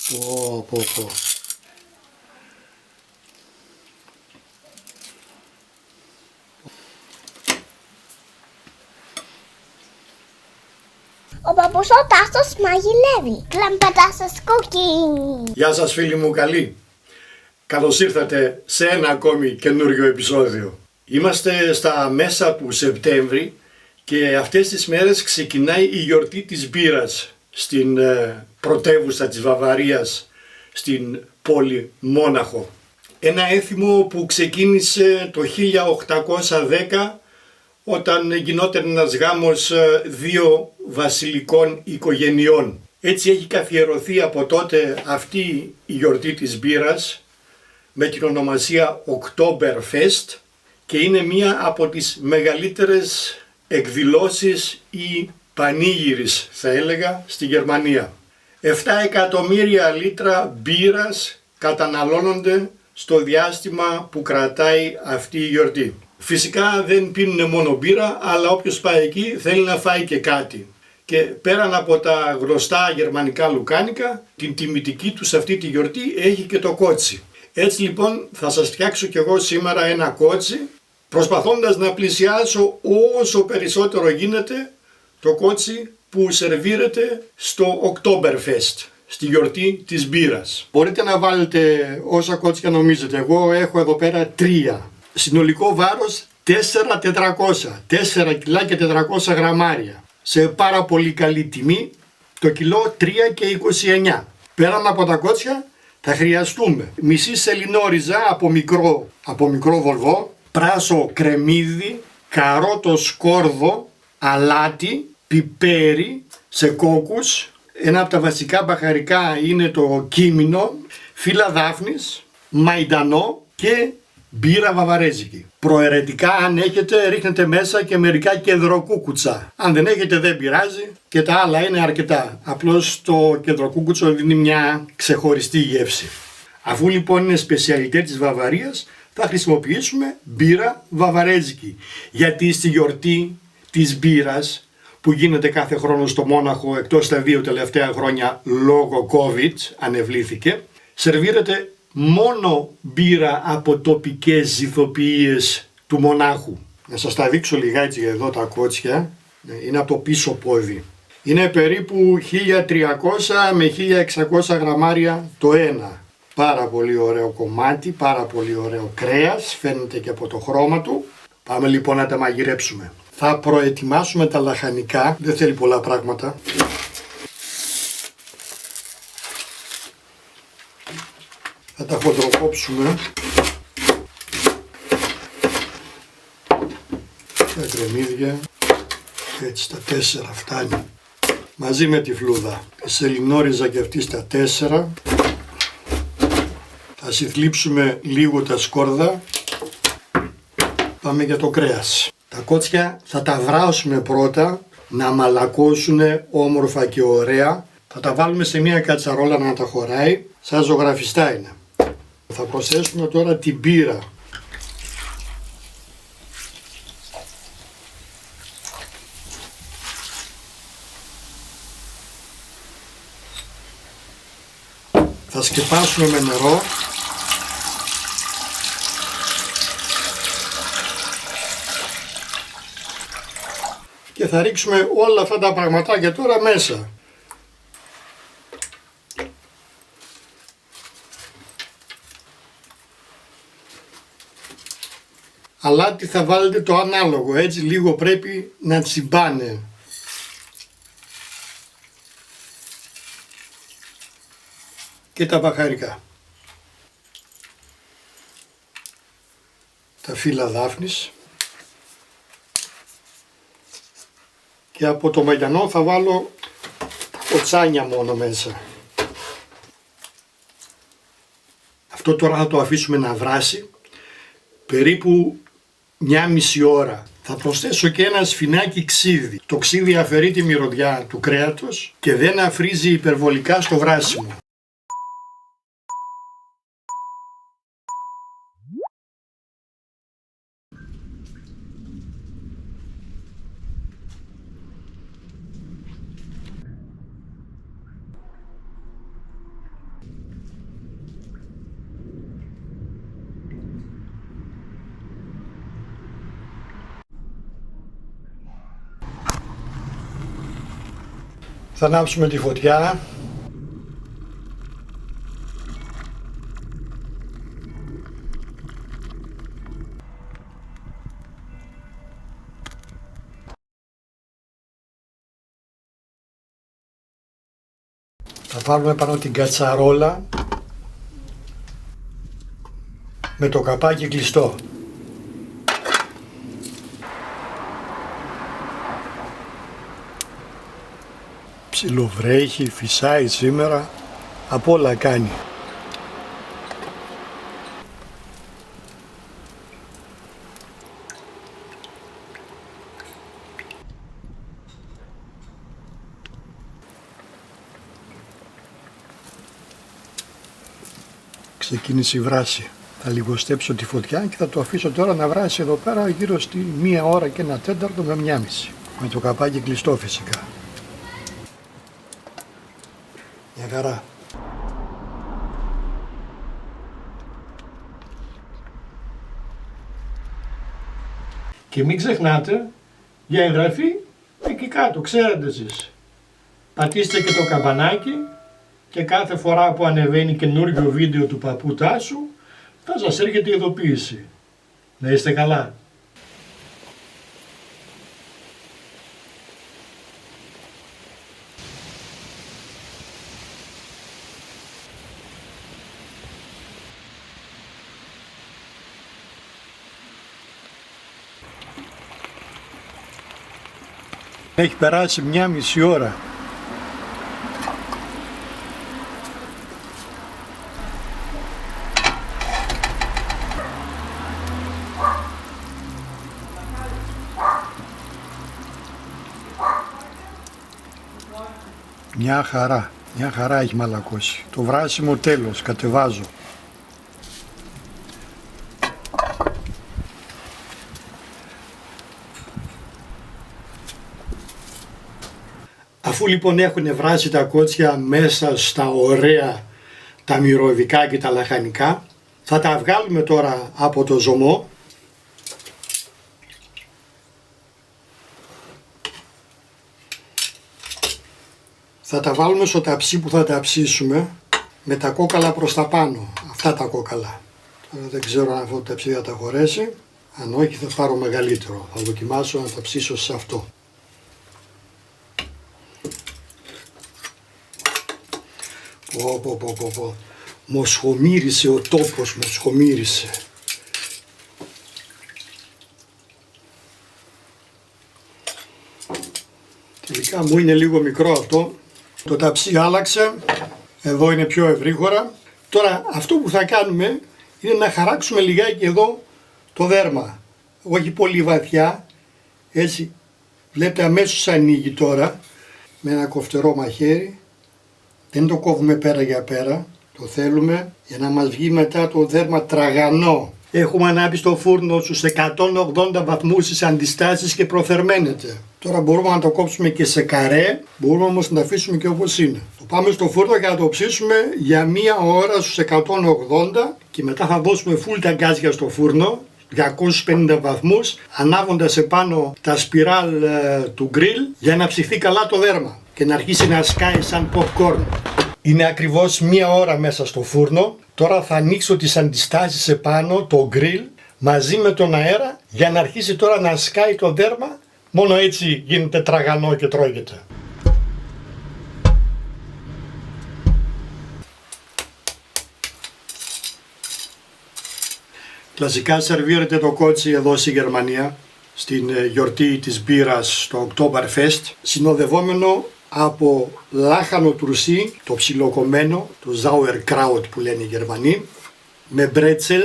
Πω. Ο παππούς ο Τάστος μαγειρεύει. Κλαμπατάσας cooking. Γεια σας φίλοι μου καλοί. Καλώς ήρθατε σε ένα ακόμη καινούριο επεισόδιο. Είμαστε στα μέσα του Σεπτέμβρη και αυτές τις μέρες ξεκινάει η γιορτή της μπύρας στην πρωτεύουσα της Βαβαρίας, στην πόλη Μόναχο. Ένα έθιμο που ξεκίνησε το 1810 όταν γινόταν ένας γάμος δύο βασιλικών οικογενειών. Έτσι έχει καθιερωθεί από τότε αυτή η γιορτή της μπύρας με την ονομασία Oktoberfest και είναι μία από τις μεγαλύτερες εκδηλώσεις ή πανήγυρης θα έλεγα στη Γερμανία. 7 εκατομμύρια λίτρα μπύρας καταναλώνονται στο διάστημα που κρατάει αυτή η γιορτή. Φυσικά δεν πίνουν μόνο μπύρα, αλλά όποιος πάει εκεί θέλει να φάει και κάτι. Και πέραν από τα γνωστά γερμανικά λουκάνικα, την τιμητική τους αυτή τη γιορτή έχει και το κότσι. Έτσι λοιπόν θα σας φτιάξω κι εγώ σήμερα ένα κότσι, προσπαθώντας να πλησιάσω όσο περισσότερο γίνεται το κότσι που σερβίρεται στο Oktoberfest, στη γιορτή της μπύρας. Μπορείτε να βάλετε όσα κότσια νομίζετε, εγώ έχω εδώ πέρα 3. Συνολικό βάρος 4 κιλά και 400 γραμμάρια. Σε πάρα πολύ καλή τιμή, το κιλό 3 και 29. Πέραν από τα κότσια θα χρειαστούμε μισή σελινόριζα από μικρό βολβό, πράσο κρεμμύδι, καρότο σκόρδο, αλάτι, πιπέρι σε κόκκους. Ένα από τα βασικά μπαχαρικά είναι το κίμινο, φύλλα δάφνης, μαϊντανό και μπύρα βαβαρέζικη. Προαιρετικά αν έχετε ρίχνετε μέσα και μερικά κεντροκούκουτσα. Αν δεν έχετε δεν πειράζει και τα άλλα είναι αρκετά. Απλώς το κεντροκούκουτσο δίνει μια ξεχωριστή γεύση. Αφού λοιπόν είναι σπεσιαλιτέ της Βαβαρίας θα χρησιμοποιήσουμε μπύρα βαβαρέζικη. Γιατί στη γιορτή της μπύρας που γίνεται κάθε χρόνο στο Μόναχο, εκτός τα 2 τελευταία χρόνια λόγω COVID ανεβλήθηκε, σερβίρεται μόνο μπύρα από τοπικές ζυθοποιίες του Μονάχου. Να σας τα δείξω λιγάκι εδώ τα κότσια. Είναι από το πίσω πόδι. Είναι περίπου 1300 με 1600 γραμμάρια το ένα. Πάρα πολύ ωραίο κομμάτι, πάρα πολύ ωραίο κρέας, φαίνεται και από το χρώμα του. Πάμε λοιπόν να τα μαγειρέψουμε. Θα προετοιμάσουμε τα λαχανικά, δεν θέλει πολλά πράγματα. Θα τα χοντροκόψουμε. Τα κρεμμύδια. Έτσι τα 4 φτάνει. Μαζί με τη φλούδα. Σελινόριζα και αυτή στα 4. Θα συθλίψουμε λίγο τα σκόρδα. Πάμε για το κρέας. Τα κότσια θα τα βράσουμε πρώτα να μαλακώσουν όμορφα και ωραία. Θα τα βάλουμε σε μια κατσαρόλα να τα χωράει. Σαν ζωγραφιστά είναι. Θα προσθέσουμε τώρα την μπύρα. Θα σκεπάσουμε με νερό. Και θα ρίξουμε όλα αυτά τα πραγματάκια τώρα μέσα. Αλάτι θα βάλετε το ανάλογο, έτσι λίγο πρέπει να τσιμπάνε. Και τα μπαχαρικά. Τα φύλλα δάφνης. Και από το μαγιανό θα βάλω τα κοτσάνια μόνο μέσα. Αυτό τώρα θα το αφήσουμε να βράσει περίπου 1,5 ώρα. Θα προσθέσω και ένα σφινάκι ξύδι. Το ξύδι αφαιρεί τη μυρωδιά του κρέατος και δεν αφρίζει υπερβολικά στο βράσιμο. Θα ανάψουμε τη φωτιά. Θα βάλουμε πάνω την κατσαρόλα με το καπάκι κλειστό. Ψιλοβρέχει, φυσάει σήμερα, απ' όλα κάνει. Ξεκίνησε η βράση. Θα λιγοστέψω τη φωτιά και θα το αφήσω τώρα να βράσει εδώ πέρα γύρω στη 1 ώρα και 1/4 με 1,5. Με το καπάκι κλειστό φυσικά. Μια χαρά. Και μην ξεχνάτε, για εγγραφή εκεί κάτω, ξέρετε εσείς. Πατήστε και το καμπανάκι και κάθε φορά που ανεβαίνει καινούργιο βίντεο του παππού Τάσου θα σας έρχεται η ειδοποίηση. Να είστε καλά. Έχει περάσει 1,5 ώρα. Μια χαρά έχει μαλακώσει. Το βράσιμο τέλος, κατεβάζω. Αφού λοιπόν έχουν βράσει τα κότσια μέσα στα ωραία τα μυρωδικά και τα λαχανικά, θα τα βγάλουμε τώρα από το ζωμό. Θα τα βάλουμε στο ταψί που θα τα ψήσουμε με τα κόκαλα προς τα πάνω. Αυτά τα κόκαλα. Τώρα δεν ξέρω αν αυτό το ταψί θα τα χωρέσει. Αν όχι θα πάρω μεγαλύτερο. Θα δοκιμάσω να τα ψήσω σε αυτό. Πω. Μοσχομύρισε ο τόπος, μοσχομύρισε. Τελικά μου είναι λίγο μικρό αυτό. Το ταψί άλλαξε. Εδώ είναι πιο ευρύχωρα. Τώρα αυτό που θα κάνουμε είναι να χαράξουμε λιγάκι εδώ το δέρμα. Όχι πολύ βαθιά. Έτσι βλέπετε αμέσως ανοίγει τώρα με ένα κοφτερό μαχαίρι. Δεν το κόβουμε πέρα για πέρα, το θέλουμε για να μας βγει μετά το δέρμα τραγανό. Έχουμε ανάψει στο φούρνο στους 180 βαθμούς στις αντιστάσεις και προθερμαίνεται. Τώρα μπορούμε να το κόψουμε και σε καρέ, μπορούμε όμως να το αφήσουμε και όπως είναι. Το πάμε στο φούρνο και να το ψήσουμε για 1 ώρα στους 180 και μετά θα δώσουμε full τα γκάζια στο φούρνο, 250 βαθμούς, ανάβοντας επάνω τα σπιράλ του γκριλ για να ψηθεί καλά το δέρμα και να αρχίσει να σκάει σαν popcorn. Είναι ακριβώς 1 ώρα μέσα στο φούρνο. Τώρα θα ανοίξω τις αντιστάσεις επάνω, το γκριλ, μαζί με τον αέρα για να αρχίσει τώρα να σκάει το δέρμα. Μόνο έτσι γίνεται τραγανό και τρώγεται. Κλασικά σερβίρεται το κότσι εδώ στη Γερμανία, στην γιορτή της μπύρας στο Oktoberfest, συνοδευόμενο από λάχανο τουρσί, το ψιλοκομμένο, το Sauerkraut που λένε οι Γερμανοί, με μπρέτσελ.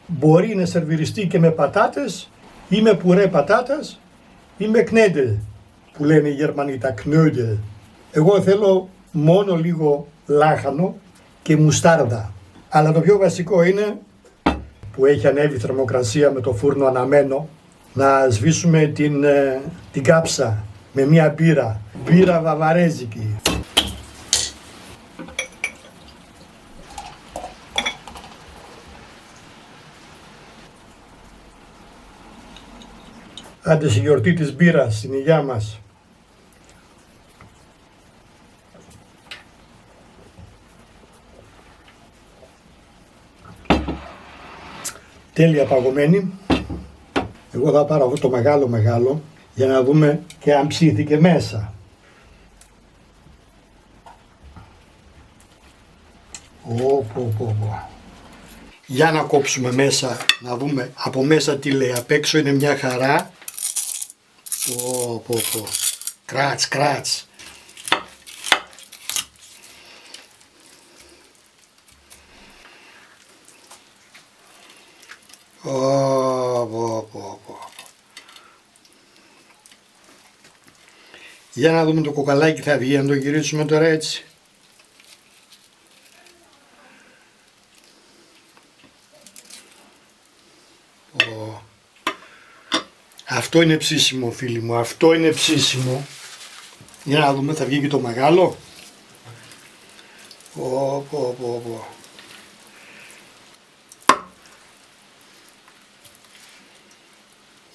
Μπορεί να σερβιριστεί και με πατάτες ή με πουρέ πατάτας ή με knödel που λένε οι Γερμανοί, τα knödel. Εγώ θέλω μόνο λίγο λάχανο και μουστάρδα. Αλλά το πιο βασικό είναι, που έχει ανέβει η θερμοκρασία με το φούρνο αναμένο, να σβήσουμε την κάψα με μια μπύρα βαβαρέζικη. Άντε στη γιορτή της μπύρας, στην υγειά μας. τέλεια παγωμένη. Εγώ θα πάρω αυτό το μεγάλο για να δούμε και αν ψήθηκε μέσα. Για να κόψουμε μέσα, να δούμε από μέσα τι λέει. Απ' έξω είναι μια χαρά. Κράτς. Για να δούμε το κοκαλάκι θα βγει, να το γυρίσουμε τώρα έτσι. Αυτό είναι ψήσιμο, φίλοι μου, αυτό είναι ψήσιμο. Για να δούμε, θα βγει και το μεγάλο.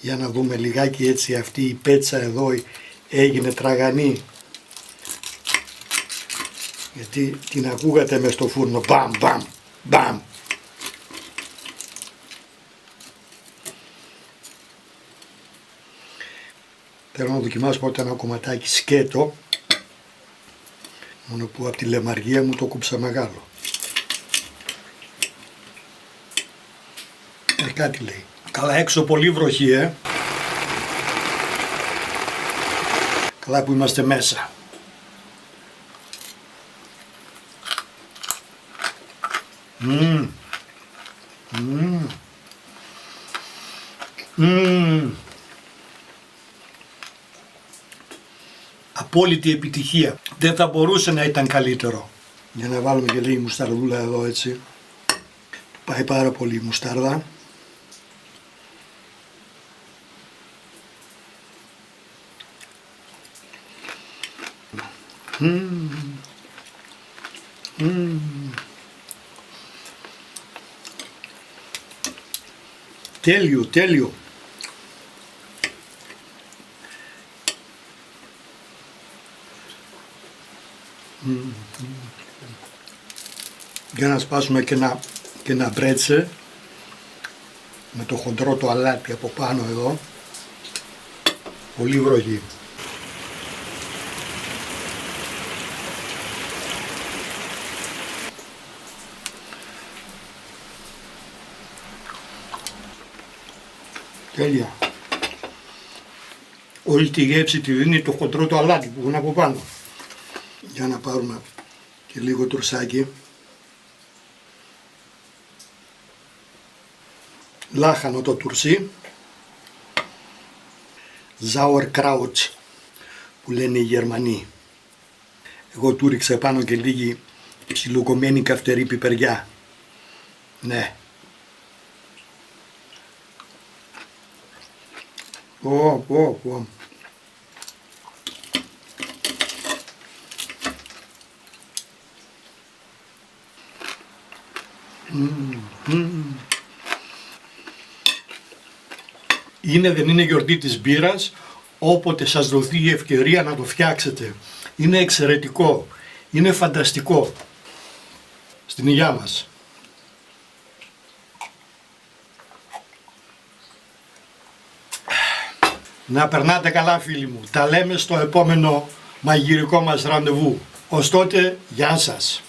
Για να δούμε λιγάκι έτσι, αυτή η πέτσα εδώ έγινε τραγανή. Γιατί την ακούγατε μες στο φούρνο, μπαμ. Θέλω να δοκιμάσω πρώτα ένα κομματάκι σκέτο, μόνο που από τη λεμαργία μου το κόψα μεγάλο. Κάτι λέει. Καλά, έξω πολύ βροχή, Καλά που είμαστε μέσα. Απόλυτη επιτυχία. Δεν θα μπορούσε να ήταν καλύτερο. Για να βάλουμε και λίγη μουσταρδούλα εδώ έτσι. Πάει πάρα πολύ η μουστάρδα. Τέλειο. Για να σπάσουμε και ένα μπρέτσε με το χοντρό το αλάτι από πάνω εδώ. Πολύ βροχή. Τέλεια. Όλη τη γεύση τη δίνει το χοντρό το αλάτι που είναι από πάνω. Για να πάρουμε και λίγο τρουσάκι. Λάχανο το τουρσί. Sauerkraut που λένε οι Γερμανοί. Εγώ του ρίξα πάνω και λίγη ψιλοκομμένη καυτερή πιπεριά. Ναι. Δεν είναι γιορτή της μπύρας, όποτε σας δοθεί η ευκαιρία να το φτιάξετε. Είναι εξαιρετικό, είναι φανταστικό. Στην υγειά μας. Να περνάτε καλά, φίλοι μου. Τα λέμε στο επόμενο μαγειρικό μας ραντεβού. Ως τότε, γεια σας.